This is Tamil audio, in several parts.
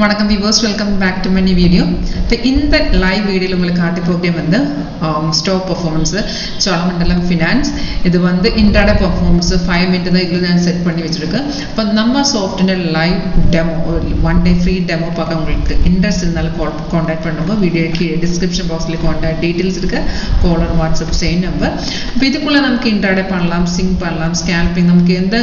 வணக்கம் viewers, welcome back to my new video. இந்த லைவ் வீடியோல உங்களுக்கு காட்ட போகிறது வந்து ஸ்டாக் பெர்ஃபார்மன்ஸ் சோழமண்டலம் ஃபினான்ஸ். இது வந்து இன்ட்ராடே பெர்ஃபார்மன்ஸ் 5 மினிட் தான் இதில் நான் செட் பண்ணி வச்சிருக்கேன். இப்போ நம்ம சாஃப்ட்வேர் லைவ் டெமோ 1 டே ஃப்ரீ டெமோ பார்க்க உங்களுக்கு இன்ட்ரெஸ்ட் இருந்தாலும் காண்டாக்ட் பண்ணுங்க. வீடியோ கீழே டிஸ்கிரிப்ஷன் பாக்ஸில் காண்டாக்ட் டீட்டெயில்ஸ் இருக்கு. Caller WhatsApp same number. இப்போ இதுக்குள்ள நமக்கு இன்ட்ராடே பண்ணலாம், சிங்க் பண்ணலாம், ஸ்கேல்பிங், நமக்கு எந்த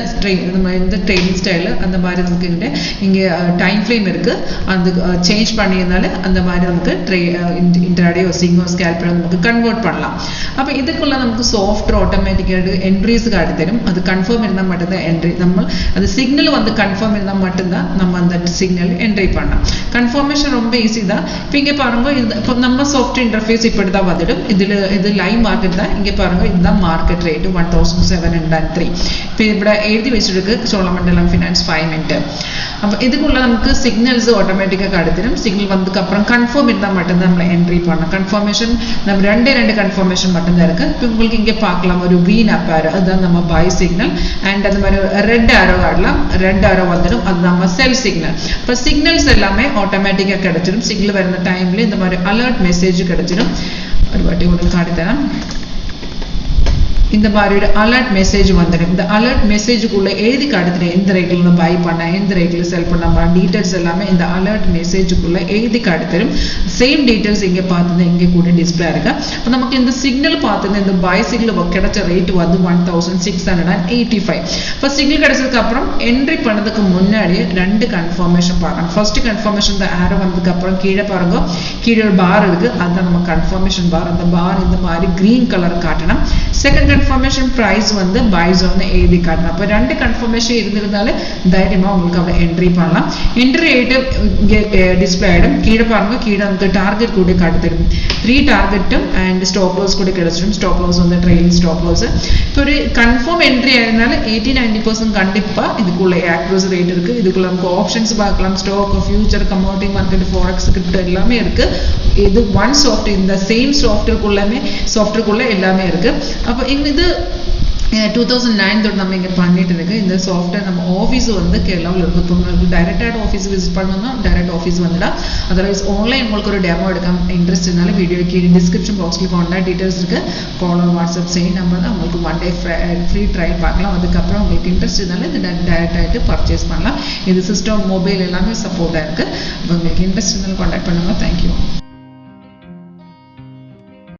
ட்ரெயினிங் ஸ்டைல் அந்த மாதிரி நமக்கு இங்கே டைம் ஃப்ரேம் இருக்கு. அந்த சேஞ்ச் பண்ணியிருந்தாலே அந்த மாதிரி நமக்கு இன்ட்ராடே சிங்கோ ஸ்கேல்ப் நமக்கு கன்வெர்ட் பண்ணலாம். அப்போ இதுக்குள்ள நமக்கு சாஃப்ட்வேர் ஆட்டோமேட்டிக்காக என்ட்ரிஸ் காட்டி தரும். அது கன்ஃபார்ம் இருந்தால் மட்டும்தான் என்ட்ரி, நம்ம அது சிக்னல் வந்து கன்ஃபார்ம் இருந்தால் மட்டும்தான் நம்ம அந்த சிக்னல் என்ட்ரி பண்ணலாம். கன்ஃபர்மேஷன் ரொம்ப ஈஸி தான். இப்போ இங்கே பாருங்க, இப்போ நம்ம சாஃப்ட்வேர் இன்டர்ஃபேஸ் இப்படி தான் வந்துடும். இது லைவ் மார்க்கெட் தான். இங்கே பாருங்க, இதுதான் மார்க்கெட் ரேட்டு 1703. இப்போ இப்படி எழுதி வச்சிருக்கு சோழமண்டலம் ஃபினான்ஸ் 5 மினிட். அப்போ இதுக்குள்ள நமக்கு சிக்னல்ஸ் ஆட்டோமேட்டிக்காக காட்டித்தரும். சிக்னல் வந்ததுக்கு அப்புறம் கன்ஃபார்ம் இருந்தால் மட்டும்தான் நம்ம என்ட்ரி பண்ணலாம். கன்ஃபர்மேஷன் நம்ம ரெண்டு கன்ஃபர்மேஷன் மட்டும்தான் இருக்கு. இப்போ உங்களுக்கு இங்கே பார்க்கலாம் ஒரு வீன் அப்பேர், அதுதான் நம்ம பை சிக்னல். அண்ட் அந்த மாதிரி ரெட் ஆரோ ஆடலாம், ரெட் ஆரோ வந்துடும், அது நம்ம செல் சிக்னல். இப்போ சிக்னல்ஸ் எல்லாமே ஆட்டோமேட்டிக்காக கிடைச்சிடும். சிக்னல் வருന്ന டைம்ல இந்த மாதிரி அலர்ட் மெசேஜ் கிடைச்சிடும். ஒரு வாட்டி உங்களுக்கு காட்டித்தரேன். இந்த மாதிரி அலர்ட் மெசேஜ் வந்துடும். இந்த அலர்ட் மெசேஜுக்குள்ள எழுதி காட்டுறேன் எந்த ரேட்டில் பை பண்ண, எந்த ரேட்டில் செல் பண்ண டீட்டெயில்ஸ் எல்லாமே இந்த அலர்ட் மெசேஜுக்குள்ள எழுதி காட்டுத்தரும். சேம் டீட்டெயில்ஸ் இங்கே பார்த்துருந்தேன், இங்கே கூட டிஸ்பிளே இருக்கு. இப்போ நமக்கு இந்த சிக்னல் பார்த்துருந்தேன், இந்த பை சிக்னல் கிடைச்ச ரேட் வந்து 1685. இப்போ சிக்னல் கிடைச்சதுக்கு அப்புறம் என்ட்ரி பண்ணதுக்கு முன்னாடியே 2 கன்ஃபர்மேஷன் பார்க்கணும். ஃபர்ஸ்ட் கன்ஃபர்மேஷன் இந்த ஆரோ வந்ததுக்கு அப்புறம் கீழே பாருங்க, கீழே ஒரு பார் இருக்கு, அதுதான் நம்ம கன்ஃபர்மேஷன் பார். அந்த பார் இந்த மாதிரி கிரீன் கலர் காட்டணும். செகண்ட் கன்ஃபர்மேஷன் பிரைஸ் வந்து பை ஜோன் எழுதி காட்டணும். அப்போ 2 கன்ஃபர்மேஷன் இருந்திருந்தாலே தைரியமா உங்களுக்கு அவளை என்ட்ரி பண்ணலாம். என்ட்ரி ரேட்டு இங்கே டிஸ்பிளே ஆகிடும். கீழே பாருங்க, கீழே நமக்கு டார்கெட் கூட காட்டி தரும். 3 டார்கெட்டும் அண்ட் ஸ்டாப் லாஸ் கூட கிடைச்சிடும். ஸ்டாப் லாஸ் வந்து ட்ரெயிலிங் ஸ்டாப் லாஸ். இப்போ ஒரு கன்ஃபார்ம் என்ட்ரி ஆயிருந்தாலும் 80-90% கண்டிப்பா இதுக்குள்ள ஆக்யூரசி ரேட் இருக்கு. இதுக்குள்ள நமக்கு ஆப்ஷன்ஸ் பார்க்கலாம், stock, future, commodity market, forex, crypto எல்லாமே இருக்கு. இது ஒன் சாஃப்ட்வேர், இந்த சேம் சாஃப்ட்வேருக்குள்ள எல்லாமே இருக்கு. அப்போ இது 2009 தொட்டு நம்ம இங்கே பண்ணிட்டு இருக்கு. இந்த சாஃப்ட்வேர் நம்ம ஆஃபீஸ் வந்து கேரளாவில் இருக்கு. இப்போ உங்களுக்கு டைரக்டாக ஆஃபீஸ் விசிட் பண்ணணும்னா டைரக்ட் ஆஃபீஸ் வந்துடா. அதர்வைஸ் ஆன்லைன் உங்களுக்கு ஒரு டெமோ எடுக்க இன்ட்ரெஸ்ட் இருந்தாலும் வீடியோ கீழே டிஸ்கிரிப்ஷன் பாக்ஸில் காண்டாக்ட் டீட்டெயில்ஸ் இருக்கு. காலர் வாட்ஸ்அப் சேம் நம்பர் தான். உங்களுக்கு 1 டே ஃப்ரீ ட்ரையல் பார்க்கலாம். அதுக்கப்புறம் உங்களுக்கு இன்ட்ரெஸ்ட் இருந்தாலும் இந்த டைரக்ட் ஆகிட்டு பர்ச்சேஸ் பண்ணலாம். இது சிஸ்டம், மொபைல் எல்லாமே சப்போர்ட்டாக இருக்கு. உங்களுக்கு இன்ட்ரெஸ்ட் இருந்தாலும் காண்டாக்ட் பண்ணுங்க. தேங்க்யூ.